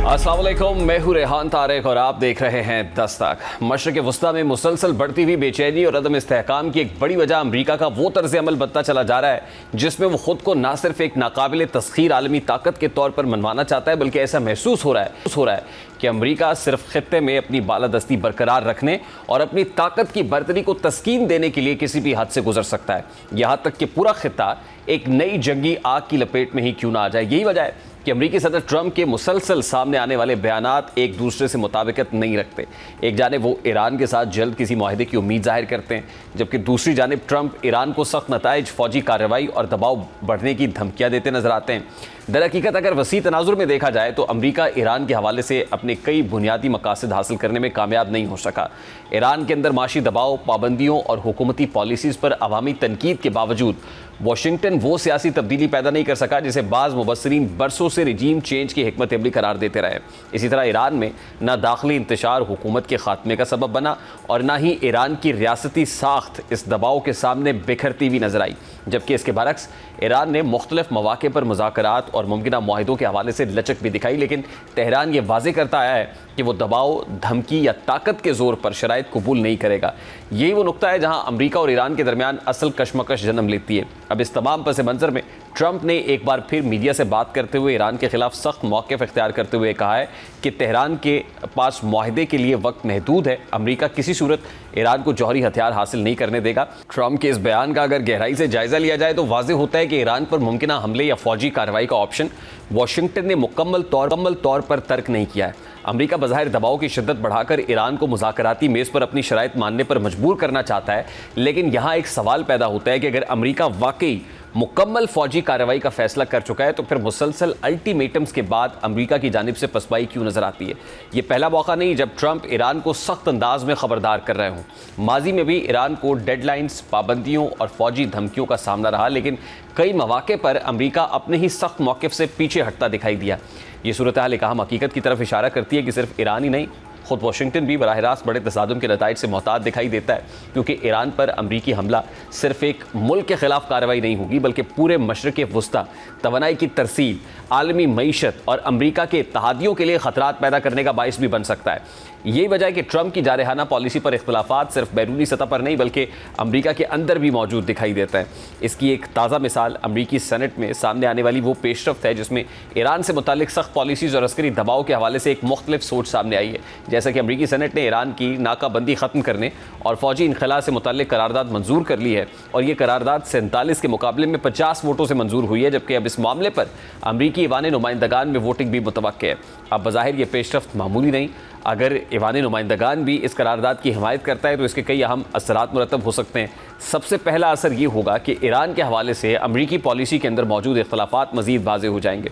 अस्सलाम वालेकुम, मैं हूं रेहान तारिक और आप देख रहे हैं दस्तक। मशरक़ वस्ता में मुसलसल बढ़ती हुई बेचैनी और अदम इस्तेहकाम की एक बड़ी वजह अमरीका का वो तर्ज अमल बनता चला जा रहा है जिसमें वो खुद को ना सिर्फ एक नाकाबिल तस्खीर आलमी ताकत के तौर पर मनवाना चाहता है, बल्कि ऐसा महसूस हो रहा है कि अमरीका सिर्फ खित्ते में अपनी बालादस्ती बरकरार रखने और अपनी ताकत की बर्तरी को तस्कीन देने के लिए किसी भी हद से गुजर सकता है, यहाँ तक कि पूरा खित्ता एक नई जंगी आग की लपेट में ही क्यों ना आ जाए। यही वजह है कि अमरीकी सदर ट्रंप के मुसलसल सामने आने वाले बयानात एक दूसरे से मुताबिकत नहीं रखते। एक जानिब वो ईरान के साथ जल्द किसी मुआहदे की उम्मीद जाहिर करते हैं, जबकि दूसरी जानिब ट्रंप ईरान को सख्त नताइज, फौजी कार्रवाई और दबाव बढ़ने की धमकियां देते नजर आते हैं। दरहकीकत अगर वसी तनाजुर में देखा जाए तो अमरीका ईरान के हवाले से अपने कई बुनियादी मकासद हासिल करने में कामयाब नहीं हो सका। ईरान के अंदर माशी दबाव, पाबंदियों और हुकूमती पॉलिसीज़ पर अवामी तनकीद के बावजूद वाशिंगटन वो सियासी तब्दीली पैदा नहीं कर सका जिसे बाज़ मुबस्सरीन बरसों से रिजीम चेंज की हिकमत अमली करार देते रहे। इसी तरह ईरान में ना दाखिली इंतशार हुकूमत के खात्मे का सबब बना और ना ही ईरान की रियासती साख्त इस दबाव के सामने बिखरती हुई नजर आई, जबकि इसके बरक्स ईरान ने मुख्तलिफ मौके पर मुज़ाकरात और मुमकिना मुआहिदों के हवाले से लचक भी दिखाई, लेकिन तेहरान ये वाज़े करता आया है कि वो दबाव, धमकी या ताकत के ज़ोर पर शराइत कबूल नहीं करेगा। यही वो नुक्ता है जहां अमरीका और ईरान के दरमियान असल कशमकश जन्म लेती है। अब इस तमाम पस मंज़र में ट्रंप ने एक बार फिर मीडिया से बात करते हुए ईरान के खिलाफ सख्त मौक़िफ़ इख्तियार करते हुए कहा है कि तेहरान के पास मुआहदे के लिए वक्त महदूद है, अमरीका किसी सूरत ईरान को जौहरी हथियार हासिल नहीं करने देगा। ट्रंप के इस बयान का अगर गहराई से जायज़ा लिया जाए तो वाज़ेह होता है कि ईरान पर मुमकिना हमले या फौजी कार्रवाई का ऑप्शन वाशिंगटन ने मुकम्मल तौर पर तर्क नहीं किया है। अमरीका बज़ाहिर दबाव की शिद्दत बढ़ाकर ईरान को मुज़ाकराती मेज़ पर अपनी शराइत मानने पर मजबूर करना चाहता है, लेकिन यहाँ एक सवाल पैदा होता है कि अगर अमरीका वाकई मुकम्मल फौजी कार्रवाई का फैसला कर चुका है तो फिर मुसलसल अल्टीमेटम्स के बाद अमरीका की जानिब से पसपाई क्यों नजर आती है। ये पहला मौका नहीं जब ट्रंप ईरान को सख्त अंदाज में खबरदार कर रहे हों। माजी में भी ईरान को डेडलाइंस, पाबंदियों और फौजी धमकियों का सामना रहा, लेकिन कई मौके पर अमरीका अपने ही सख्त मौक़िफ़ से पीछे हटता दिखाई दिया। ये सूरत हाल एक अहम हकीकत की तरफ इशारा करती है कि सिर्फ ईरान ही नहीं, खुद वाशिंगटन भी बराह रास्त बड़े तसादुम के नताइज से मोहतात दिखाई देता है, क्योंकि ईरान पर अमरीकी हमला सिर्फ एक मुल्क के खिलाफ कार्रवाई नहीं होगी बल्कि पूरे मशरक़ वस्ता, तवानाई की तरसील, आलमी मईशत और अमरीका के इत्तेहादियों के लिए ख़तरात पैदा करने का बाइस भी बन सकता है। यही वजह है कि ट्रंप की जारहाना पॉलिसी पर इख्तलाफात सिर्फ बैरूनी सतह पर नहीं बल्कि अमरीका के अंदर भी मौजूद दिखाई देता है। इसकी एक ताज़ा मिसाल अमरीकी सेनेट में सामने आने वाली वो पेशरफ्त है जिसमें ईरान से मुतालिक सख्त पॉलिसीज़ और अस्करी दबाव के हवाले से एक मुख्तलिफ सोच सामने आई है। जैसा कि अमरीकी सेनेट ने ईरान की नाकाबंदी ख़त्म करने और फौजी इनखला से मुतालिक करारदाद मंजूर कर ली है और ये करारदाद 47 के मुकाबले में 50 वोटों से मंजूर हुई है, जबकि अब इस मामले पर अमरीकी ईवान नुमाइंदगान में वोटिंग भी मुतवक्के है। अब बज़ाहिर ये पेशरफ्त मामूली नहीं, अगर ईवान नुमाइंदगान भी इस करारदाद की हिमायत करता है तो इसके कई अहम असरात मुरतब हो सकते हैं। सबसे पहला असर ये होगा कि ईरान के हवाले से अमरीकी पॉलिसी के अंदर मौजूद इख्तलाफात मज़ीद वाज़ेह हो जाएंगे।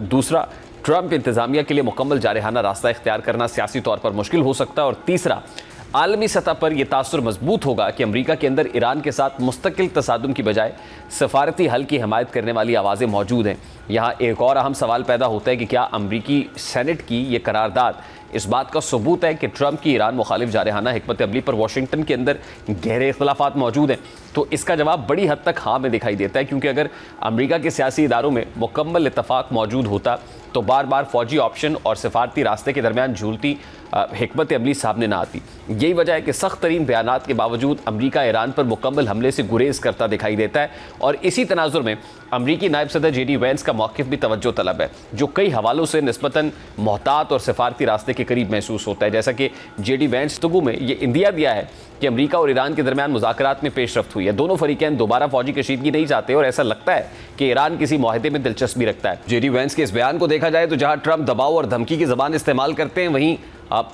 दूसरा, ट्रंप इंतज़ामिया के लिए मुकम्मल जारहाना रास्ता इख्तियार करना सियासी तौर पर मुश्किल हो सकता है। और तीसरा, आलमी सतह पर यह तासुर मजबूत होगा कि अमरीका के अंदर ईरान के साथ मुस्तकिल तसादुम की बजाय सफारती हल की हिमायत करने वाली आवाज़ें मौजूद हैं। यहाँ एक और अहम सवाल पैदा होता है कि क्या अमरीकी सेनेट की ये करारदाद इस बात का सबूत है कि ट्रंप की ईरान मुखालिफ जारहाना हिकमत अमली पर वाशिंगटन के अंदर गहरे इख्तलाफात मौजूद हैं। तो इसका जवाब बड़ी हद तक हाँ में दिखाई देता है, क्योंकि अगर अमरीका के सियासी इदारों में मुकम्मल इत्तफाक मौजूद होता तो बार बार फौजी ऑप्शन और सिफारती रास्ते के दरमियान झूलती हिकमत अमली सामने ना आती। यही वजह है कि सख्त तरीन बयानात के बावजूद अमरीका ईरान पर मुकम्मल हमले से गुरेज करता दिखाई देता है। और इसी तनाजुर में अमरीकी नायब सदर JD वैंस का मौक़िफ़ भी तवज्जो तलब है, जो कई हवालों से निस्बतन मोहतात और सिफारती रास्ते के करीब महसूस होता है। जैसा कि JD वैंस गुफ्तगू में ये इंदिया दिया है कि अमरीका और ईरान के दरमियान मुज़ाकरात में पेशरफ्त हुई है, दोनों फरीकैन दोबारा फौजी कशीदगी नहीं चाहते और ऐसा लगता है कि ईरान किसी मुआहदे में दिलचस्पी रखता है। JD वैंस के इस बयान को देखा जाए तो जहाँ ट्रंप दबाव और धमकी की ज़बान इस्तेमाल करते हैं, वहीं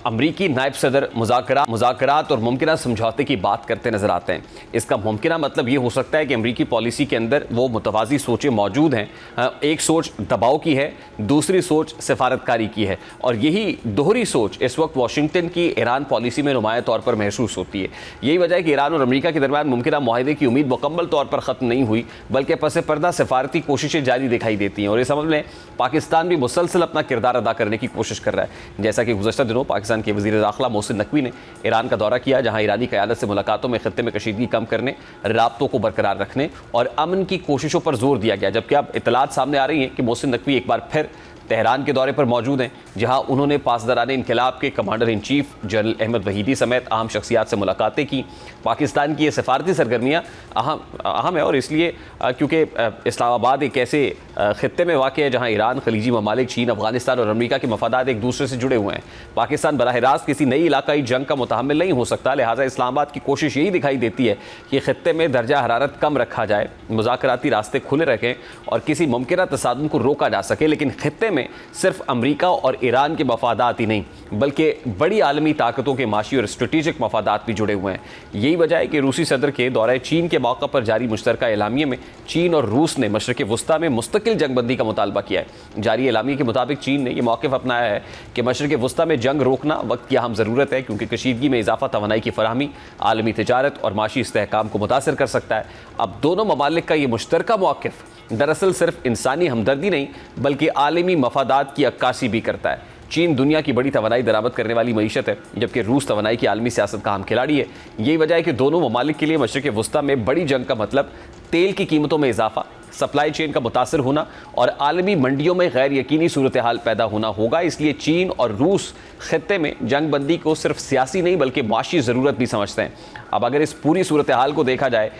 अमरीकी नायब सदर मुज़ाकरात और मुमकिना समझौते की बात करते नजर आते हैं। इसका मुमकिना मतलब ये हो सकता है कि अमरीकी पॉलिसी के अंदर वो मुतवाज़ी सोचें मौजूद हैं। एक सोच दबाव की है, दूसरी सोच सिफारतकारी की है, और यही दोहरी सोच इस वक्त वाशिंगटन की ईरान पॉलिसी में नुमाया तौर पर महसूस होती है। यही वजह है कि ईरान और अमरीका के दरमियान मुमकिना मुआहदे की उम्मीद मुकम्मल तौर पर ख़त्म नहीं हुई, बल्कि पस पर्दा सिफारती कोशिशें जारी दिखाई देती हैं। और इस अमल में पाकिस्तान भी मुसलसल अपना किरदार अदा करने की कोशिश कर रहा है। जैसा कि गुज़श्ता दिनों पाकिस्तान के वज़ीर दाखिला मोहसिन नकवी ने ईरान का दौरा किया, जहाँ ईरानी क़यादत से मुलाकातों में खत्ते में कशीदगी कम करने, राब्तों को बरकरार रखने और अमन की कोशिशों पर जोर दिया गया। जबकि अब इतलात सामने आ रही हैं कि मोहसिन नकवी एक बार फिर तेहरान के दौरे पर मौजूद हैं, जहां उन्होंने पासदारान इनकलाब के commander in chief general Ahmad Vahidi समेत अहम शख्सियात से मुलाकातें की। पाकिस्तान की ये सफारती सरगर्मियाँ अहम है और इसलिए क्योंकि इस्लामाबाद एक ऐसे खत्ते में वाक़ है जहाँ ईरान, खलीजी ममालिक, चीन, अफगानिस्तान और अमरीका के मफादात एक दूसरे से जुड़े हुए हैं। पाकिस्तान बराह रास्त किसी नई इलाकाई जंग का मुतहम्मिल नहीं हो सकता, लिहाजा इस्लामाबाद की कोशिश यही दिखाई देती है कि खत्ते में दर्जा हरारत कम रखा जाए, मुज़ाकराती रास्ते खुले रखें और किसी मुमकिन तसादुम को रोका जा सके। लेकिन खत्ते में सिर्फ अमरीका और ईरान के मफादात ही नहीं बल्कि बड़ी आलमी ताकतों के माशी और स्ट्रेटेजिक मफादात भी जुड़े हुए हैं। यही वजह है कि रूसी सदर के दौरे चीन के मौका पर जारी मुश्तरका एलामिये में चीन और रूस ने मशरक़ वुस्ता में मुस्तकिल जंगबंदी का मुतालबा किया है। जारी एलामिये के मुताबिक चीन ने यह मौक़िफ़ अपनाया है कि मशरक़ वुस्ता में जंग रोकना वक्त की अहम ज़रूरत है, क्योंकि कशीदगी में इजाफा तवानाई की फराहमी आलमी तिजारत और माशी इस्तेहकाम को मुतासर कर सकता है। अब दोनों ममालिक का ये मुश्तरका मौक़िफ़ दरअसल सिर्फ इंसानी हमदर्दी नहीं बल्कि आलमी मफादात की अक्कासी भी करता है। चीन दुनिया की बड़ी तवानाई दरामद करने वाली मईशत है, जबकि रूस तवानाई की आलमी सियासत का अहम खिलाड़ी है। यही वजह है कि दोनों ममालिक के लिए मशरक़ वुस्ता में बड़ी जंग का मतलब तेल की कीमतों में इजाफा, सप्लाई चेन का मुतासर होना और आलमी मंडियों में गैर यकीनी सूरत हाल पैदा होना होगा। इसलिए चीन और रूस खत्ते में जंग बंदी को सिर्फ सियासी नहीं बल्कि माशी ज़रूरत भी समझते हैं। अब अगर इस पूरी सूरत हाल को देखा जाए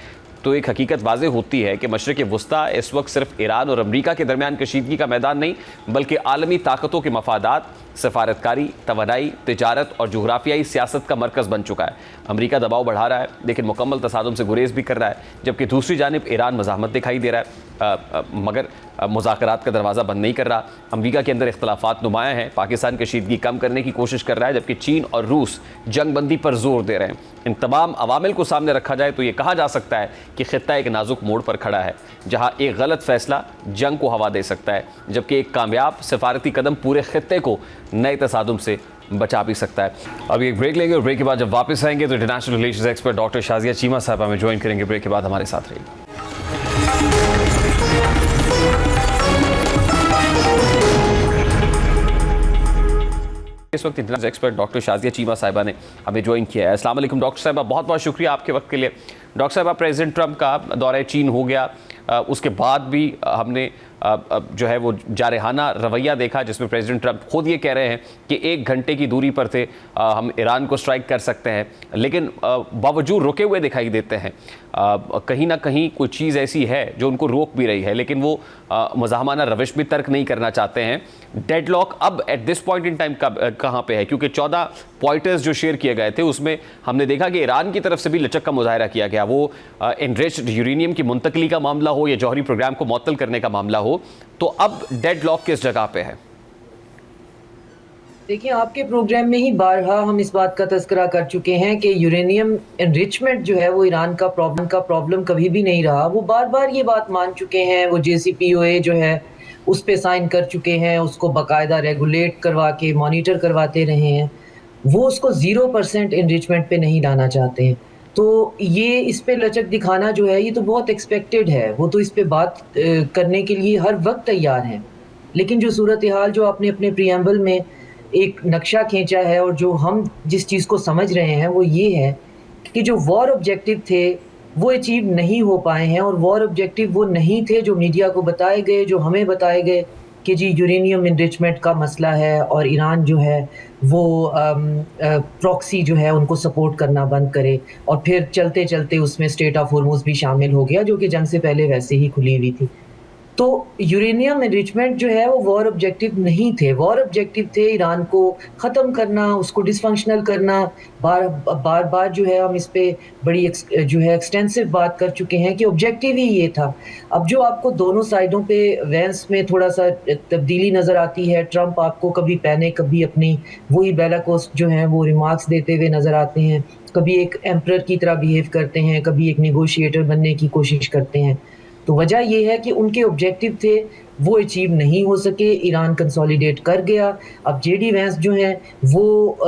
तो एक हकीकत वाज़े होती है कि मशरक़ वुस्ता इस वक्त सिर्फ ईरान और अमरीका के दरमियान कशीदगी का मैदान नहीं बल्कि आलमी ताकतों के मफादात, सफारतकारी, तवानाई, तिजारत और जोग्राफियाई सियासत का मरकज़ बन चुका है। अमरीका दबाव बढ़ा रहा है लेकिन मुकम्मल तसादुम से गुरेज भी कर रहा है, जबकि दूसरी जानिब ईरान मज़ाहमत दिखाई दे रहा है मगर मुज़ाकरात का दरवाज़ा बंद नहीं कर रहा। अमरीका के अंदर इख्तलाफात नुमायाँ हैं, पाकिस्तान कशीदगी कम करने की कोशिश कर रहा है, जबकि चीन और रूस जंग बंदी पर जोर दे रहे हैं। इन तमाम अवामिल को सामने रखा जाए तो ये कहा जा सकता है कि खित्ता एक नाजुक मोड़ पर खड़ा है, जहाँ एक गलत फैसला जंग को हवा दे सकता है, जबकि एक कामयाब सफारती कदम पूरे खित्ते को नए तसादुम से बचा भी सकता है। अभी एक ब्रेक लेंगे और ब्रेक के बाद जब वापस आएंगे तो international relations expert doctor Shazia Cheema साहब हमें ज्वाइन करेंगे। ब्रेक के बाद हमारे साथ रहिए। इस वक्त international expert doctor Shazia Cheema साहिबा ने हमें ज्वाइन किया है। अस्सलाम वालेकुम डॉक्टर साहिबा, बहुत बहुत शुक्रिया आपके वक्त के लिए। डॉक्टर साहिबा, प्रेसिडेंट ट्रंप का दौरा चीन हो गया, उसके बाद भी हमने जो है वो जारहाना रवैया देखा जिसमें प्रेसिडेंट ट्रंप खुद ये कह रहे हैं कि 1 घंटे की दूरी पर थे, हम ईरान को स्ट्राइक कर सकते हैं, लेकिन बावजूद रुके हुए दिखाई देते हैं। कहीं ना कहीं कोई चीज़ ऐसी है जो उनको रोक भी रही है, लेकिन वो मुज़ाहमाना रविश भी तर्क नहीं करना चाहते हैं। डेडलॉक अब at this point in time कहाँ पे है? क्योंकि 14 पॉइंटर्स जो शेयर किए गए थे उसमें हमने देखा कि ईरान की तरफ से भी लचक का मुजाहरा किया गया, वो एनरिच्ड यूरेनियम की मुंतकली का मामला हो या जौहरी प्रोग्राम को मुअत्तल करने का मामला हो। तो अब डेडलॉक किस जगह पे है? देखिए, आपके प्रोग्राम में ही बारहा हम इस बात का तज़किरा कर चुके हैं कि यूरेनियम एनरिचमेंट जो है वो ईरान का प्रॉब्लम कभी भी नहीं रहा। वो बार बार ये बात मान चुके हैं, वो JCPOA जो है उस पे साइन कर चुके हैं, उसको बाकायदा रेगुलेट करवा के मॉनिटर करवाते रहे हैं। वो उसको 0% एनरिचमेंट पे नहीं लाना चाहते हैं। तो ये इस पे लचक दिखाना जो है ये तो बहुत एक्सपेक्टेड है, वो तो इस पे बात करने के लिए हर वक्त तैयार हैं। लेकिन जो सूरत हाल जो आपने अपने प्रियम्बल में एक नक्शा खींचा है और जो हम जिस चीज़ को समझ रहे हैं वो ये है कि जो वॉर ऑब्जेक्टिव थे वो अचीव नहीं हो पाए हैं। और वॉर ऑब्जेक्टिव वो नहीं थे जो मीडिया को बताए गए, जो हमें बताए गए कि जी यूरेनियम इनरिचमेंट का मसला है और ईरान जो है वो प्रॉक्सी जो है उनको सपोर्ट करना बंद करे। और फिर चलते चलते उसमें स्टेट ऑफ हॉर्मुज़ भी शामिल हो गया जो कि जंग से पहले वैसे ही खुली हुई थी। तो यूरेनियम एनरिचमेंट जो है वो वॉर ऑब्जेक्टिव नहीं थे। वॉर ऑब्जेक्टिव थे ईरान को ख़त्म करना, उसको डिसफंक्शनल करना। बार बार जो है हम इस पे बड़ी जो है एक्सटेंसिव बात कर चुके हैं कि ऑब्जेक्टिव ही ये था। अब जो आपको दोनों साइडों पे वैंस में थोड़ा सा तब्दीली नज़र आती है, ट्रंप आपको कभी पैनिक कभी अपनी वही बेलाकोस्ट जो है वो रिमार्क्स देते हुए नज़र आते हैं, कभी एक एम्परर की तरह बिहेव करते हैं, कभी एक नेगोशिएटर बनने की कोशिश करते हैं। तो वजह यह है कि उनके ऑब्जेक्टिव थे वो अचीव नहीं हो सके, ईरान कंसोलिडेट कर गया। अब JD वैंस जो हैं वो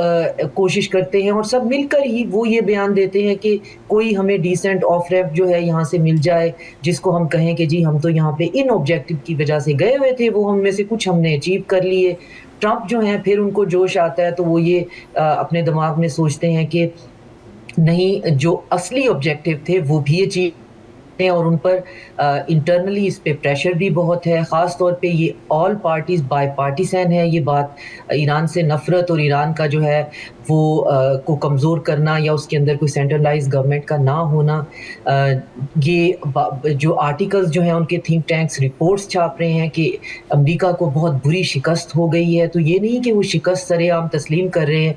कोशिश करते हैं और सब मिलकर ही वो ये बयान देते हैं कि कोई हमें डिसेंट ऑफ रैप जो है यहाँ से मिल जाए जिसको हम कहें कि जी हम तो यहाँ पे इन ऑब्जेक्टिव की वजह से गए हुए थे, वो हम में से कुछ हमने अचीव कर लिए। ट्रंप जो हैं फिर उनको जोश आता है तो वो ये अपने दिमाग में सोचते हैं कि नहीं, जो असली ऑब्जेक्टिव थे वो भी अचीव ہیں اور ان پر انٹرنلی اس پہ پریشر بھی بہت ہے. خاص طور پہ یہ آل پارٹیز بائی پارٹیسن ہے. یہ بات ایران سے نفرت اور ایران کا جو ہے وہ کو کمزور کرنا یا اس کے اندر کوئی سینٹرلائز گورنمنٹ کا نہ ہونا. یہ جو آرٹیکلز جو ہیں ان کے تھنک ٹینکس رپورٹس چھاپ رہے ہیں کہ امریکہ کو بہت بری شکست ہو گئی ہے. تو یہ نہیں کہ وہ شکست سرے عام تسلیم کر رہے ہیں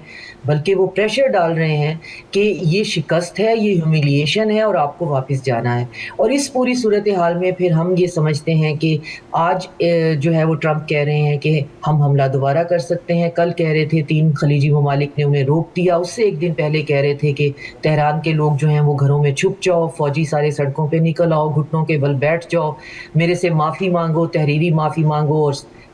بلکہ وہ پریشر ڈال رہے ہیں کہ یہ شکست ہے, یہ ہیومیلیشن ہے اور آپ کو واپس جانا ہے. اور اس پوری صورتحال میں پھر ہم یہ سمجھتے ہیں کہ آج جو ہے وہ ٹرمپ کہہ رہے ہیں کہ ہم حملہ دوبارہ کر سکتے ہیں. کل کہہ رہے تھے 3 خلیجی ممالک نے انہیں روک دیا. اس سے ایک دن پہلے کہہ رہے تھے کہ تہران کے لوگ جو ہیں وہ گھروں میں چھپ جاؤ, فوجی سارے سڑکوں پہ نکل آؤ, گھٹنوں کے بل بیٹھ جاؤ, میرے سے معافی مانگو, تحریری معافی مانگو. اور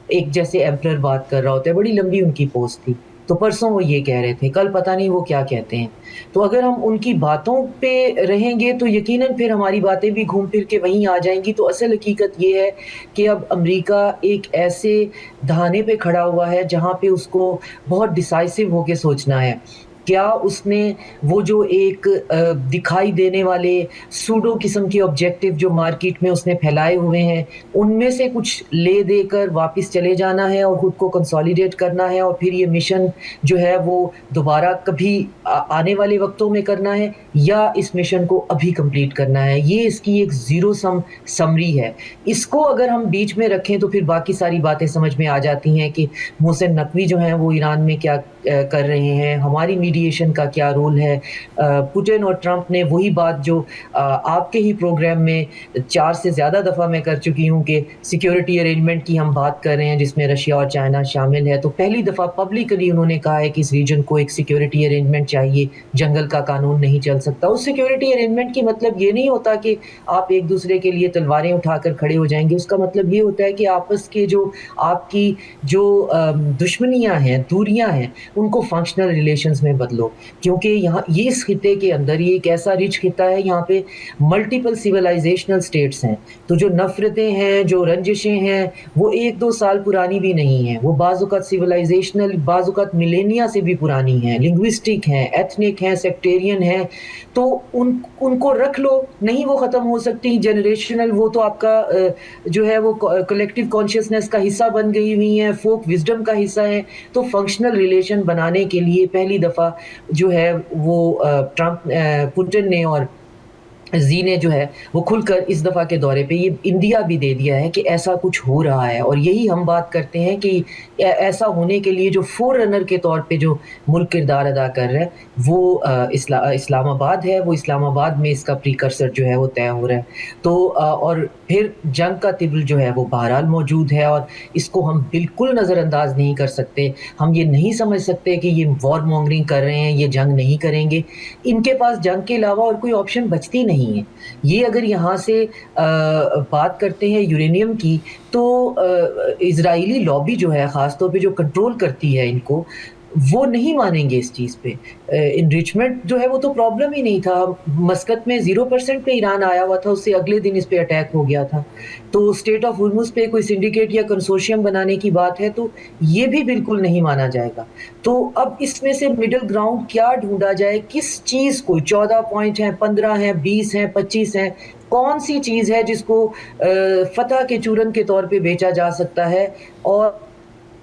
ایک جیسے ایمپرر بات کر رہا ہوتا ہے, بڑی لمبی ان کی پوسٹ تھی. تو پرسوں وہ یہ کہہ رہے تھے, کل پتہ نہیں وہ کیا کہتے ہیں. تو اگر ہم ان کی باتوں پہ رہیں گے تو یقیناً پھر ہماری باتیں بھی گھوم پھر کے وہیں آ جائیں گی. تو اصل حقیقت یہ ہے کہ اب امریکہ ایک ایسے دہانے پہ کھڑا ہوا ہے جہاں پہ اس کو بہت ڈیسائسو ہو کے سوچنا ہے. کیا اس نے وہ جو ایک دکھائی دینے والے سوڈو قسم کے آبجیکٹو جو مارکیٹ میں اس نے پھیلائے ہوئے ہیں ان میں سے کچھ لے دے کر واپس چلے جانا ہے اور خود کو کنسالیڈیٹ کرنا ہے اور پھر یہ مشن جو ہے وہ دوبارہ کبھی آنے والے وقتوں میں کرنا ہے, یا اس مشن کو ابھی کمپلیٹ کرنا ہے. یہ اس کی ایک زیرو سم سمری ہے. اس کو اگر ہم بیچ میں رکھیں تو پھر باقی ساری باتیں سمجھ میں آ جاتی ہیں کہ محسن نقوی جو ہیں وہ ایران میں کیا کر رہے ہیں, ہماری میڈیشن کا کیا رول ہے. پوٹن اور ٹرمپ نے وہی بات جو آپ کے ہی پروگرام میں 4 سے زیادہ دفعہ میں کر چکی ہوں کہ سیکیورٹی ارینجمنٹ کی ہم بات کر رہے ہیں جس میں رشیا اور چائنا شامل ہے. تو پہلی دفعہ پبلکلی انہوں نے کہا ہے کہ اس ریجن کو ایک سیکیورٹی ارینجمنٹ چاہیے, جنگل کا قانون نہیں چل سکتا. اس سیکیورٹی ارینجمنٹ کی مطلب یہ نہیں ہوتا کہ آپ ایک دوسرے کے لیے تلواریں اٹھا کر کھڑے ہو جائیں گے. اس کا مطلب یہ ہوتا ہے کہ آپس کے جو آپ کی جو دشمنیاں ہیں, دوریاں ہیں, ان کو فنکشنل ریلیشنز میں بدلو. کیونکہ یہاں یہ اس خطے کے اندر یہ ایک ایسا رچ خطہ ہے, یہاں پہ ملٹیپل سیولائزیشنل سٹیٹس ہیں. تو جو نفرتیں ہیں, جو رنجشیں ہیں, وہ 1-2 سال پرانی بھی نہیں ہیں. وہ بعض اوقات سیولائزیشنل, بعض اوقات ملینیا سے بھی پرانی ہیں, لنگوسٹک ہیں, ایتھنک ہیں, سیکٹیرین ہیں. تو ان کو رکھ لو, نہیں وہ ختم ہو سکتی. جنریشنل وہ تو آپ کا جو ہے وہ کلیکٹیو کانشیسنس کا حصہ بن گئی ہوئی ہیں, فوک وزڈم کا حصہ ہیں. تو فنکشنل ریلیشن بنانے کے لیے پہلی دفعہ جو ہے وہ ٹرمپ, پوٹن نے اور زی نے جو ہے وہ کھل کر اس دفعہ کے دورے پہ یہ انڈیا بھی دے دیا ہے کہ ایسا کچھ ہو رہا ہے. اور یہی ہم بات کرتے ہیں کہ ایسا ہونے کے لیے جو فور رنر کے طور پہ جو ملک کردار ادا کر رہا ہے وہ اسلام آباد ہے. وہ اسلام آباد میں اس کا پریکرسر جو ہے وہ طے ہو رہا ہے. تو اور پھر جنگ کا طبل جو ہے وہ بہرحال موجود ہے اور اس کو ہم بالکل نظر انداز نہیں کر سکتے. ہم یہ نہیں سمجھ سکتے کہ یہ وار مونگرنگ کر رہے ہیں, یہ جنگ نہیں کریں گے. ان کے پاس جنگ کے علاوہ اور کوئی آپشن بچتی نہیں ہے. یہ اگر یہاں سے بات کرتے ہیں یورینیم کی, تو اسرائیلی لابی جو ہے خاص طور پہ جو کنٹرول کرتی ہے ان کو, وہ نہیں مانیں گے اس چیز پہ. انریچمنٹ جو ہے وہ تو پرابلم ہی نہیں تھا. مسقط میں 0% پہ ایران آیا ہوا تھا, اس سے اگلے دن اس پہ اٹیک ہو گیا تھا. تو اسٹیٹ آف ہرمز پہ کوئی سنڈیکیٹ یا کنسورشیم بنانے کی بات ہے تو یہ بھی بالکل نہیں مانا جائے گا. تو اب اس میں سے مڈل گراؤنڈ کیا ڈھونڈا جائے, کس چیز کو, 14 پوائنٹ ہیں, 15 ہیں, 20 ہیں, 25 ہیں, کون سی چیز ہے جس کو فتح کے چورن کے طور پہ بیچا جا سکتا ہے. اور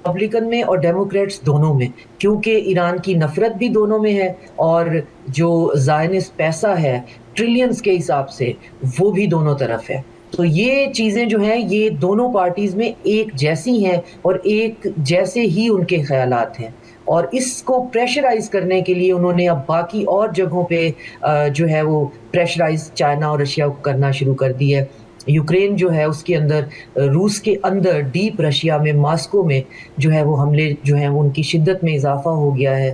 ریپبلکن میں اور ڈیموکریٹس دونوں میں, کیونکہ ایران کی نفرت بھی دونوں میں ہے اور جو زائنسٹ پیسہ ہے ٹریلینز کے حساب سے وہ بھی دونوں طرف ہے. تو یہ چیزیں جو ہیں یہ دونوں پارٹیز میں ایک جیسی ہیں اور ایک جیسے ہی ان کے خیالات ہیں. اور اس کو پریشرائز کرنے کے لیے انہوں نے اب باقی اور جگہوں پہ جو ہے وہ پریشرائز چائنا اور رشیا کو کرنا شروع کر دی ہے. یوکرین جو ہے اس کے اندر, روس کے اندر ڈیپ رشیا میں, ماسکو میں جو ہے وہ حملے جو ہیں وہ ان کی شدت میں اضافہ ہو گیا ہے.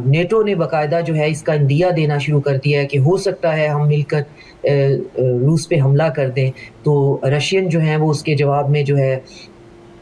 نیٹو نے باقاعدہ جو ہے اس کا اندیہ دینا شروع کر دیا ہے کہ ہو سکتا ہے ہم مل کر روس پہ حملہ کر دیں. تو رشین جو ہیں وہ اس کے جواب میں جو ہے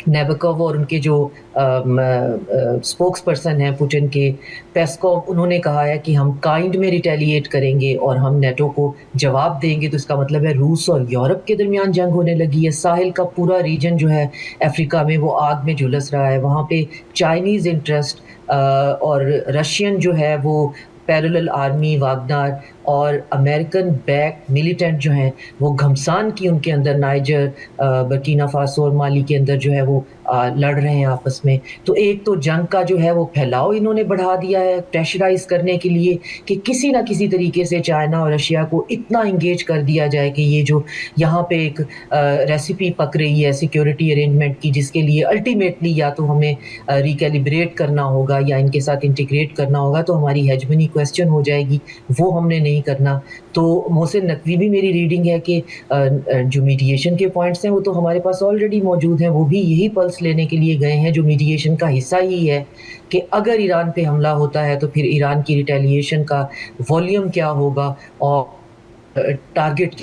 نیبکوو اور ان کے جو اسپوکس پرسن ہیں پوٹن کے, پیسکوو, انہوں نے کہا ہے کہ ہم کائنڈ میں ریٹیلیٹ کریں گے اور ہم نیٹو کو جواب دیں گے. تو اس کا مطلب ہے روس اور یورپ کے درمیان جنگ ہونے لگی ہے. ساحل کا پورا ریجن جو ہے افریقہ میں وہ آگ میں جھلس رہا ہے. وہاں پہ چائنیز انٹرسٹ اور رشین جو ہے وہ पैरेलल आर्मी वागनर और अमेरिकन बैक मिलिटेंट जो हैं वो घमसान की उनके अंदर नाइजर बर्किना फासो और माली के अंदर जो है वो लड़ रहे हैं आपस में। तो एक तो जंग का जो है वो फैलाव इन्होंने बढ़ा दिया है प्रेशराइज करने के लिए कि किसी ना किसी तरीके से चाइना और रशिया को इतना इंगेज कर दिया जाए कि ये जो यहाँ पे एक रेसिपी पक रही है सिक्योरिटी अरेंजमेंट की, जिसके लिए अल्टीमेटली या तो हमें रिकैलिब्रेट करना होगा या इनके साथ इंटीग्रेट करना होगा, तो हमारी हेजमनी क्वेश्चन हो जाएगी, वो हमने नहीं करना। तो मोहसिन नकवी भी मेरी रीडिंग है कि जो मीडिएशन के पॉइंट्स हैं वो तो हमारे पास ऑलरेडी मौजूद हैं, वो भी यही पल्स लेने के लिए गए हैं जो मीडिएशन का हिस्सा ही है कि अगर ईरान पे हमला होता है तो फिर ईरान की रिटेलिएशन का वॉल्यूम क्या होगा और टारगेट,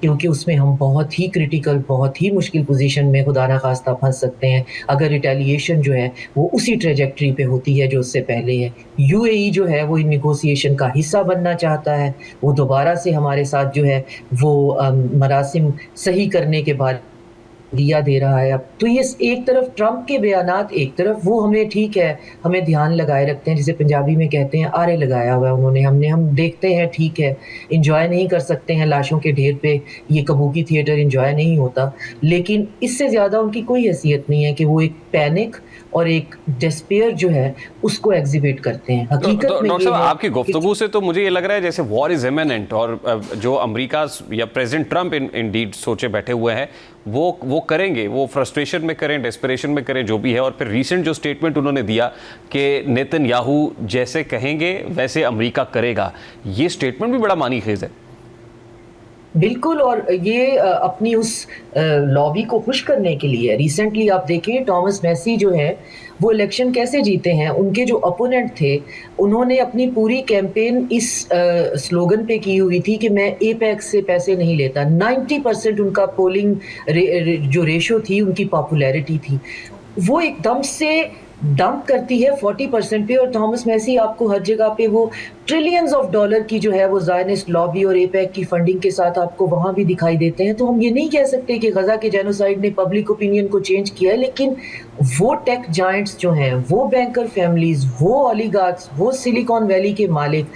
क्योंकि उसमें हम बहुत ही क्रिटिकल बहुत ही मुश्किल पोजीशन में खुदा ना खास्ता फंस सकते हैं अगर रिटेलिएशन जो है वो उसी ट्रेजेक्ट्री पे होती है जो उससे पहले है। यूएई जो है वो इन निगोसिएशन का हिस्सा बनना चाहता है, वो दोबारा से हमारे साथ जो है वो मरासिम सही करने के बाद दिया दे रहा है। अब तो ये एक तरफ ट्रंप के बयानात, एक तरफ वो हमें ठीक है हमें ध्यान लगाए रखते हैं, जिसे पंजाबी में कहते हैं आरे लगाया हुआ है उन्होंने, हम देखते हैं ठीक है, इंजॉय नहीं कर सकते हैं लाशों के ढेर पे, ये कबूकी थिएटर इंजॉय नहीं होता, लेकिन इससे ज़्यादा उनकी कोई हैसियत नहीं है कि वो एक पैनिक और एक डिस्पेयर जो है उसको एग्जिबिट करते हैं। हकीकत में डॉक्टर साहब आपकी गुफ्तगू से तो मुझे ये लग रहा है जैसे वॉर इज इमिनेंट और जो अमेरिका या प्रेसिडेंट ट्रंप इंडीड सोचे बैठे हुए हैं वो करेंगे, वो फ्रस्ट्रेशन में करें, डेस्परेशन में करें, जो भी है। और फिर रीसेंट जो स्टेटमेंट उन्होंने दिया कि नेतन्याहू जैसे कहेंगे वैसे अमेरिका करेगा, ये स्टेटमेंट भी बड़ा मानीखेज है। बिल्कुल, और ये अपनी उस लॉबी को खुश करने के लिए रिसेंटली आप देखें टॉमस मैसी जो है वो इलेक्शन कैसे जीते हैं, उनके जो अपोनेंट थे उन्होंने अपनी पूरी कैंपेन इस स्लोगन पे की हुई थी कि मैं एपेक्स से पैसे नहीं लेता। 90% उनका पोलिंग जो रेशो थी उनकी पॉपुलैरिटी थी, वो एकदम से डंप करती है 40% पे। और थॉमस मैसी आपको हर जगह पे वो ट्रिलियंस ऑफ डॉलर की जो है वो ज़ायनिस्ट लॉबी और एपेक की फंडिंग के साथ आपको वहाँ भी दिखाई देते हैं। तो हम ये नहीं कह सकते कि गज़ा के जेनोसाइड ने पब्लिक ओपिनियन को चेंज किया है, लेकिन वो टेक जायंट्स जो हैं, वो बैंकर फैमिलीज़, वो ओलिगार्क्स, वो सिलिकॉन वैली के मालिक,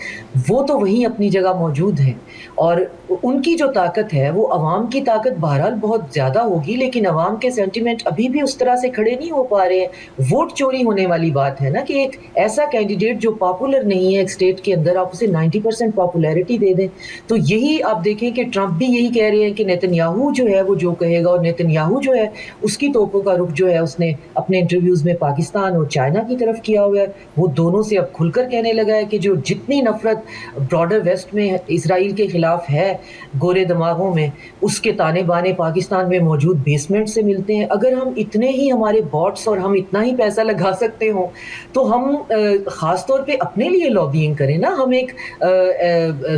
वो तो वहीं अपनी जगह मौजूद हैं और उनकी जो ताकत है वो अवाम की ताकत बहरहाल बहुत ज़्यादा होगी, लेकिन अवाम के सेंटिमेंट अभी भी उस तरह से खड़े नहीं हो पा रहे हैं। वोट चोरी होने वाली बात है ना कि एक ऐसा कैंडिडेट जो पॉपुलर नहीं है एक स्टेट के अंदर, आप उसे 90% पॉपुलैरिटी दे दें। तो यही आप देखें कि ट्रंप भी यही कह रहे हैं कि नेतन्याहू जो है वो जो कहेगा, और नेतन्याहू जो है उसकी तोपों का रुख जो है उसने अपने इंटरव्यूज़ में पाकिस्तान और चाइना की तरफ किया हुआ है। वो दोनों से अब खुलकर कहने लगा है कि जो जितनी नफरत ब्रॉडर वेस्ट में इसराइल के खिलाफ है गोरे दिमागों में, उसके ताने बाने पाकिस्तान में मौजूद बेसमेंट से मिलते हैं। अगर हम इतने ही हमारे बॉट्स और हम इतना ही पैसा लगा सकते हो तो हम ख़ास तौर पे अपने लिए लॉबिंग करें ना। हम एक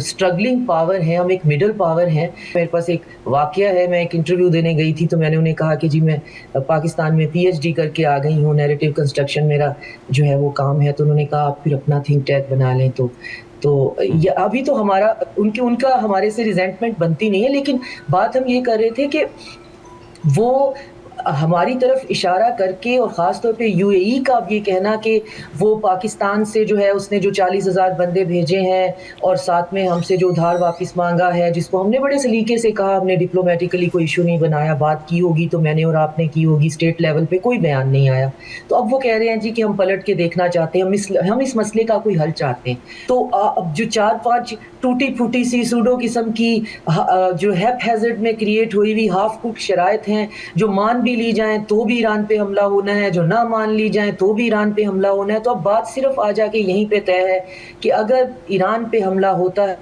स्ट्रगलिंग पावर हैं, हम एक मिडल पावर हैं। मेरे पास एक वाकया है, मैं एक इंटरव्यू देने गई थी तो मैंने उन्हें कहा कि जी मैं पाकिस्तान में PhD करके आ गई हूँ, नैरेटिव कंस्ट्रक्शन मेरा जो है वो काम है। तो उन्होंने कहा आप फिर अपना थिंक टैंक बना लें। तो अभी तो हमारा उनका हमारे से रिजेंटमेंट बनती नहीं है, लेकिन बात हम ये कर रहे थे कि वो हमारी तरफ इशारा करके, और ख़ास तौर पे UAE का अब ये कहना कि वो पाकिस्तान से जो है उसने जो 40,000 बंदे भेजे हैं और साथ में हमसे जो उधार वापस मांगा है, जिसको हमने बड़े सलीके से कहा, हमने डिप्लोमेटिकली कोई इशू नहीं बनाया, बात की होगी तो मैंने और आपने की होगी, स्टेट लेवल पे कोई बयान नहीं आया। तो अब वो कह रहे हैं जी कि हम पलट के देखना चाहते हैं, हम इस मसले का कोई हल चाहते हैं। तो अब जो 4-5 टूटी फूटी सी सूडो किस्म की जो हैज़र्ड में क्रिएट हुई हुई हाफ कुक शराइत हैं, जो मान भी ली जाएं तो भी ईरान पे हमला होना है, जो ना मान ली जाएं तो भी ईरान पे हमला होना है। तो अब बात सिर्फ आ जाके यहीं पे तय है कि अगर ईरान पे हमला होता है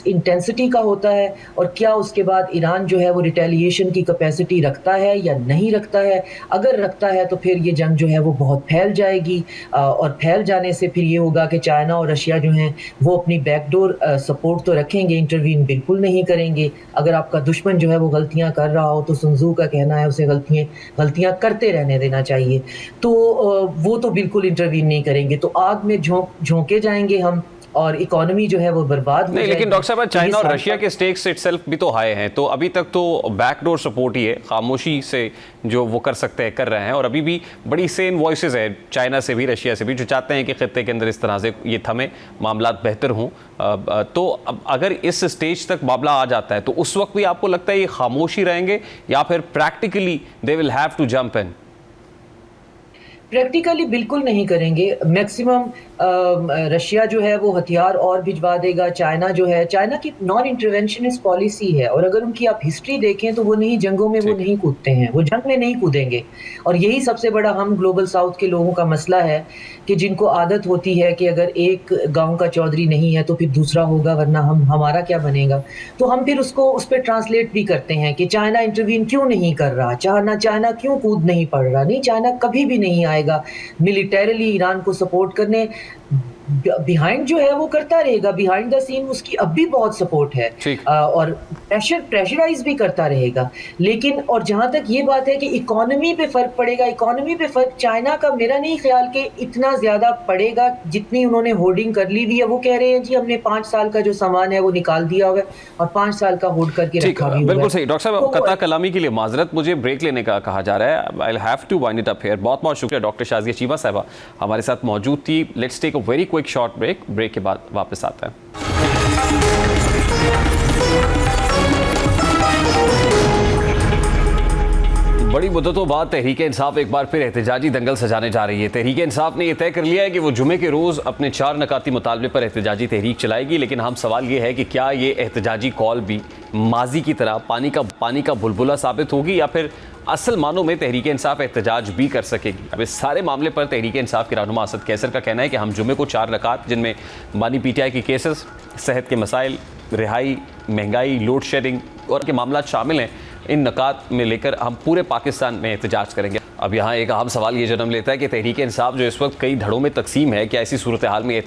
इंटेंसिटी का होता है, और क्या उसके बाद ईरान जो है वो रिटेलिएशन की कैपेसिटी रखता है या नहीं रखता है। अगर रखता है तो फिर ये जंग जो है वो बहुत फैल जाएगी, और फैल जाने से फिर ये होगा कि चाइना और रशिया जो हैं वो अपनी बैकडोर सपोर्ट तो रखेंगे, इंटरवीन बिल्कुल नहीं करेंगे। अगर आपका दुश्मन जो है वो गलतियां कर रहा हो तो सुन त्जू का कहना है उसे गलतियां करते रहने देना चाहिए। तो वो तो बिल्कुल इंटरवीन नहीं करेंगे। तो आग में झोंके जाएंगे हम, اور اکانومی جو ہے وہ برباد ہو نہیں، جائے لیکن ڈاکٹر صاحب تو یہ چائنا اور ساری رشیا کے سٹیکس اٹ سیلف بھی تو ہائی ہیں، تو ابھی تک تو بیک ڈور سپورٹ ہی ہے، خاموشی سے جو وہ کر سکتے ہیں کر رہے ہیں، اور ابھی بھی بڑی سین وائسز ہیں چائنا سے بھی رشیا سے بھی جو چاہتے ہیں کہ خطے کے اندر اس طرح سے یہ تھمے معاملات بہتر ہوں. تو اگر اس سٹیج تک معاملہ آ جاتا ہے تو اس وقت بھی آپ کو لگتا ہے یہ خاموشی رہیں گے یا پھر practically they will have to jump in? Practically بالکل نہیں کریں گے. میکسیمم رشیا جو ہے وہ ہتھیار اور بھجوا دے گا. چائنا جو ہے، چائنا کی نان انٹرونشنسٹ پالیسی ہے، اور اگر ان کی آپ ہسٹری دیکھیں تو وہ نہیں جنگوں میں وہ نہیں کودتے ہیں، وہ جنگ میں نہیں کودیں گے. اور یہی سب سے بڑا ہم گلوبل ساؤتھ کے لوگوں کا مسئلہ ہے کہ جن کو عادت ہوتی ہے کہ اگر ایک گاؤں کا چودھری نہیں ہے تو پھر دوسرا ہوگا، ورنہ ہمارا کیا بنے گا. تو ہم پھر اس کو اس پہ ٹرانسلیٹ بھی کرتے ہیں کہ چائنا انٹروین کیوں نہیں کر رہا، چائنا کیوں کود نہیں پڑ رہا. نہیں، چائنا کبھی بھی نہیں آئے گا ملیٹریلی ایران کو سپورٹ کرنے. بیہائنڈ جو ہے وہ کرتا رہے گا، بیہائنڈ دا سین اس کی اب بھی بہت سپورٹ ہے، اور پریشرائز بھی کرتا رہے گا. لیکن اور جہاں تک یہ بات ہے کہ اکانومی پہ فرق پڑے گا، اکانومی پہ فرق چائنا کا میرا نہیں خیال کہ اتنا زیادہ پڑے گا جتنی انہوں نے ہولڈنگ کر لی ہوئی ہے. وہ کہہ رہے ہیں جی ہم نے 5 سال کا جو سامان ہے وہ نکال دیا ہوگا اور 5 سال کا ہولڈ کر کے رکھا بھی ہوگا. بالکل صحیح. ڈاکٹر صاحب قطع کلامی کے لیے معذرت، مجھے بریک لینے کا کہا جا رہا ہے. I'll have to wind it up here. بہت بہت شکریہ. ڈاکٹر شازیہ چیمہ صاحبہ ہمارے ساتھ موجود تھی. Let's take a very quick short break. Break کے بعد واپس آتے ہیں. بڑی مدتوں بعد تحریک انصاف ایک بار پھر احتجاجی دنگل سجانے جا رہی ہے. تحریک انصاف نے یہ طے کر لیا ہے کہ وہ جمعے کے روز اپنے 4 نکاتی مطالبے پر احتجاجی تحریک چلائے گی. لیکن ہم سوال یہ ہے کہ کیا یہ احتجاجی کال بھی ماضی کی طرح پانی کا بلبلہ ثابت ہوگی یا پھر اصل معنوں میں تحریک انصاف احتجاج بھی کر سکے گی؟ اب اس سارے معاملے پر تحریک انصاف کے رہنما اسد کیسر کا کہنا ہے کہ ہم جمعے کو 4 نکات جن میں بانی پی ٹی آئی کے کیسز، صحت کے مسائل، رہائی، مہنگائی، لوڈ شیڈنگ اور کے معاملات شامل ہیں، ان نکات میں لے کر ہم پورے پاکستان میں احتجاج کریں گے. اب یہاں ایک اہم سوال یہ جنم لیتا ہے کہ تحریک انصاف جو اس وقت کئی دھڑوں میں تقسیم ہے، کیا ایسی صورتحال میں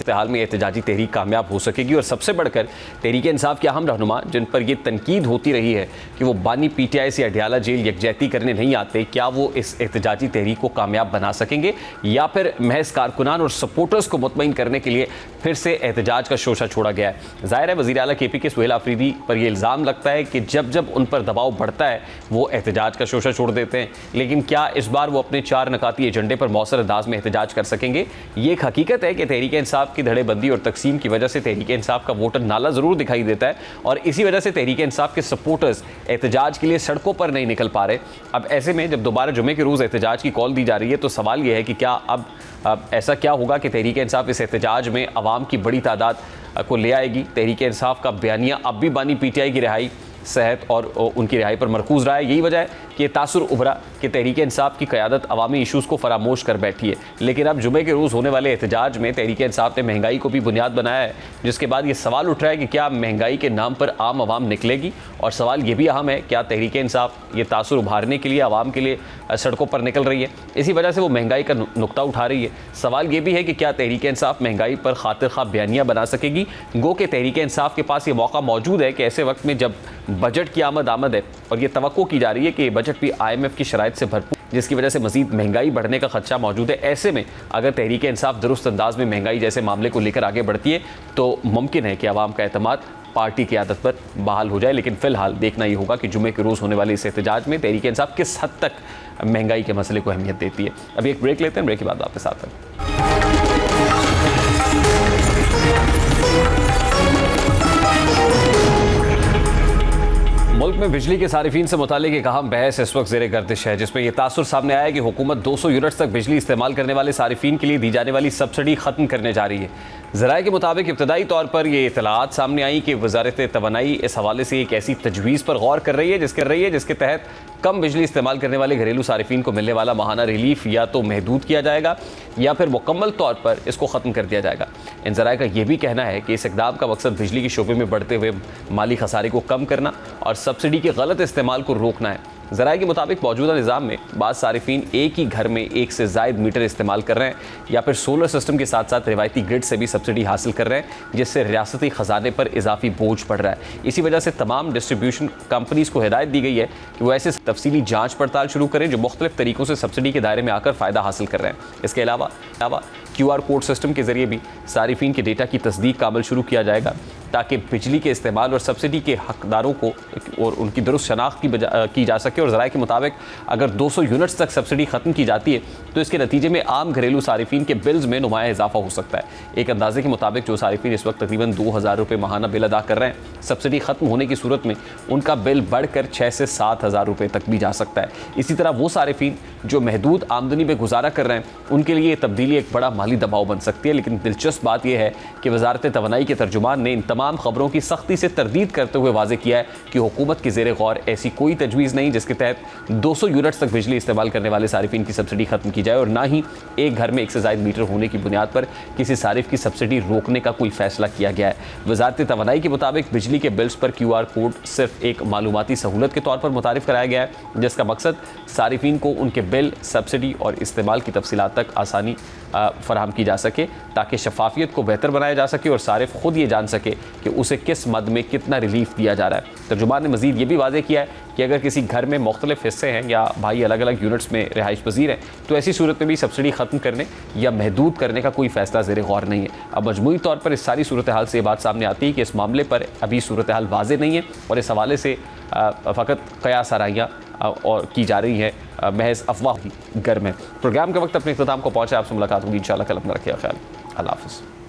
احتجاجی تحریک کامیاب ہو سکے گی؟ اور سب سے بڑھ کر تحریک انصاف کے اہم رہنما جن پر یہ تنقید ہوتی رہی ہے کہ وہ بانی پی ٹی آئی سے اڈیالہ جیل یکجہتی کرنے نہیں آتے، کیا وہ اس احتجاجی تحریک کو کامیاب بنا سکیں گے یا پھر محض کارکنان اور سپورٹرز کو مطمئن کرنے کے لیے پھر سے احتجاج کا شوشہ چھوڑا گیا ہے؟ ظاہر ہے وزیر اعلیٰ کے پی کے سہیل آفریدی پر یہ الزام لگتا ہے کہ جب ان پر دباؤ بڑھتا ہے وہ احتجاج کا شوشہ چھوڑ دیتے ہیں. لیکن کیا اس بار وہ اپنے 4 نکاتی ایجنڈے پر مؤثر انداز میں احتجاج کر سکیں گے؟ یہ ایک حقیقت ہے کہ تحریک انصاف کی دھڑے بندی اور تقسیم کی وجہ سے تحریک انصاف کا ووٹر نالا ضرور دکھائی دیتا ہے، اور اسی وجہ سے تحریک انصاف کے سپورٹرز احتجاج کے لیے سڑکوں پر نہیں نکل پا رہے. اب ایسے میں جب دوبارہ جمعے کے روز احتجاج کی کال دی جا رہی ہے تو سوال یہ ہے کہ کیا اب ایسا کیا ہوگا کہ تحریک انصاف اس احتجاج میں عوام کی بڑی تعداد کو لے آئے گی؟ تحریک انصاف کا بیانیہ اب بھی بانی پی ٹی آئی کی رہائی، صحت اور ان کی رہائی پر مرکوز رہا ہے. یہی وجہ ہے کہ یہ تاثر ابھرا کہ تحریک انصاف کی قیادت عوامی ایشوز کو فراموش کر بیٹھی ہے. لیکن اب جمعے کے روز ہونے والے احتجاج میں تحریک انصاف نے مہنگائی کو بھی بنیاد بنایا ہے، جس کے بعد یہ سوال اٹھ رہا ہے کہ کیا مہنگائی کے نام پر عام عوام نکلے گی؟ اور سوال یہ بھی اہم ہے، کیا تحریک انصاف یہ تاثر ابھارنے کے لیے عوام کے لیے سڑکوں پر نکل رہی ہے؟ اسی وجہ سے وہ مہنگائی کا نقطہ اٹھا رہی ہے. سوال یہ بھی ہے کہ کیا تحریک انصاف مہنگائی پر خاطر خواہ بیانیہ بنا سکے گی؟ گو کہ تحریک انصاف کے پاس یہ موقع موجود ہے کہ ایسے وقت میں جب بجٹ کی آمد ہے اور یہ توقع کی جا رہی ہے کہ یہ بجٹ بھی آئی ایم ایف کی شرائط سے بھرپور، جس کی وجہ سے مزید مہنگائی بڑھنے کا خدشہ موجود ہے، ایسے میں اگر تحریک انصاف درست انداز میں مہنگائی جیسے معاملے کو لے کر آگے بڑھتی ہے تو ممکن ہے کہ عوام کا اعتماد پارٹی کی عادت پر بحال ہو جائے. لیکن فی الحال دیکھنا یہ ہوگا کہ جمعے کے روز ہونے والے اس احتجاج میں تحریک انصاف کس حد تک مہنگائی کے مسئلے کو اہمیت دیتی ہے. ابھی ایک بریک لیتے ہیں، بریک کے بعد واپس آتے ہیں. ملک میں بجلی کے صارفین سے متعلق ایک اہم بحث اس وقت زیر گردش ہے، جس میں یہ تاثر سامنے آیا ہے کہ حکومت 200 یونٹس تک بجلی استعمال کرنے والے صارفین کے لیے دی جانے والی سبسڈی ختم کرنے جا رہی ہے. ذرائع کے مطابق ابتدائی طور پر یہ اطلاعات سامنے آئیں کہ وزارت توانائی اس حوالے سے ایک ایسی تجویز پر غور کر رہی ہے جس کے تحت کم بجلی استعمال کرنے والے گھریلو صارفین کو ملنے والا ماہانہ ریلیف یا تو محدود کیا جائے گا یا پھر مکمل طور پر اس کو ختم کر دیا جائے گا. ان ذرائع کا یہ بھی کہنا ہے کہ اس اقدام کا مقصد بجلی کے شعبے میں بڑھتے ہوئے مالی خسارے کو کم کرنا اور سبسڈی کے غلط استعمال کو روکنا ہے. ذرائع کے مطابق موجودہ نظام میں بعض صارفین ایک ہی گھر میں ایک سے زائد میٹر استعمال کر رہے ہیں یا پھر سولر سسٹم کے ساتھ ساتھ روایتی گرڈ سے بھی سبسڈی حاصل کر رہے ہیں، جس سے ریاستی خزانے پر اضافی بوجھ پڑ رہا ہے۔ اسی وجہ سے تمام ڈسٹریبیوشن کمپنیز کو ہدایت دی گئی ہے کہ وہ ایسے تفصیلی جانچ پڑتال شروع کریں جو مختلف طریقوں سے سبسڈی کے دائرے میں آ کر فائدہ حاصل کر رہے ہیں۔ اس کے علاوہ QR کوڈ سسٹم کے ذریعے بھی صارفین کے ڈیٹا کی تصدیق کا عمل شروع کیا جائے گا تاکہ بجلی کے استعمال اور سبسڈی کے حقداروں کو اور ان کی درست شناخت کی جا سکے، اور ذرائع کے مطابق اگر 200 یونٹس تک سبسڈی ختم کی جاتی ہے تو اس کے نتیجے میں عام گھریلو صارفین کے بلز میں نمایاں اضافہ ہو سکتا ہے۔ ایک اندازے کے مطابق جو صارفین اس وقت تقریباً 2000 روپے ماہانہ بل ادا کر رہے ہیں، سبسڈی ختم ہونے کی صورت میں ان کا بل بڑھ کر 6 سے 7000 روپے تک بھی جا سکتا ہے۔ اسی طرح وہ صارفین جو محدود آمدنی میں گزارا کر رہے ہیں ان کے لیے یہ تبدیلی ایک بڑا مالی دباؤ بن سکتی ہے، لیکن دلچسپ بات یہ ہے کہ وزارت توانائی کے ترجمان نے ان تمام خبروں کی سختی سے تردید کرتے ہوئے واضح کیا ہے کہ حکومت کے زیر غور ایسی کوئی تجویز نہیں جس کے تحت 200 یونٹس تک بجلی استعمال کرنے والے صارفین کی سبسڈی ختم کی جائے، اور نہ ہی ایک گھر میں ایک سے زائد میٹر ہونے کی بنیاد پر کسی صارف کی سبسڈی روکنے کا کوئی فیصلہ کیا گیا ہے۔ وزارت توانائی کے مطابق بجلی کے بلز پر QR کوڈ صرف ایک معلوماتی سہولت کے طور پر متعارف کرایا گیا ہے، جس کا مقصد صارفین کو ان کے بل، سبسڈی اور استعمال کی تفصیلات تک آسانی فراہم کی جا سکے تاکہ شفافیت کو بہتر بنایا جا سکے اور صارف خود یہ جان سکے کہ اسے کس مد میں کتنا ریلیف دیا جا رہا ہے۔ ترجمان نے مزید یہ بھی واضح کیا ہے کہ اگر کسی گھر میں مختلف حصے ہیں یا بھائی الگ الگ یونٹس میں رہائش پذیر ہیں تو ایسی صورت میں بھی سبسڈی ختم کرنے یا محدود کرنے کا کوئی فیصلہ زیر غور نہیں ہے۔ اب مجموعی طور پر اس ساری صورتحال سے یہ بات سامنے آتی ہے کہ اس معاملے پر ابھی صورتحال واضح نہیں ہے اور اس حوالے سے فقط قیاس آرائیاں اور کی جا رہی ہیں، محض افواہ ہی گرم ہے۔ پروگرام کے وقت اپنے اختتام کو پہنچے، آپ سے ملاقات ہوگی انشاءاللہ، کل اپنا رکھیے خیال۔ اللہ حافظ۔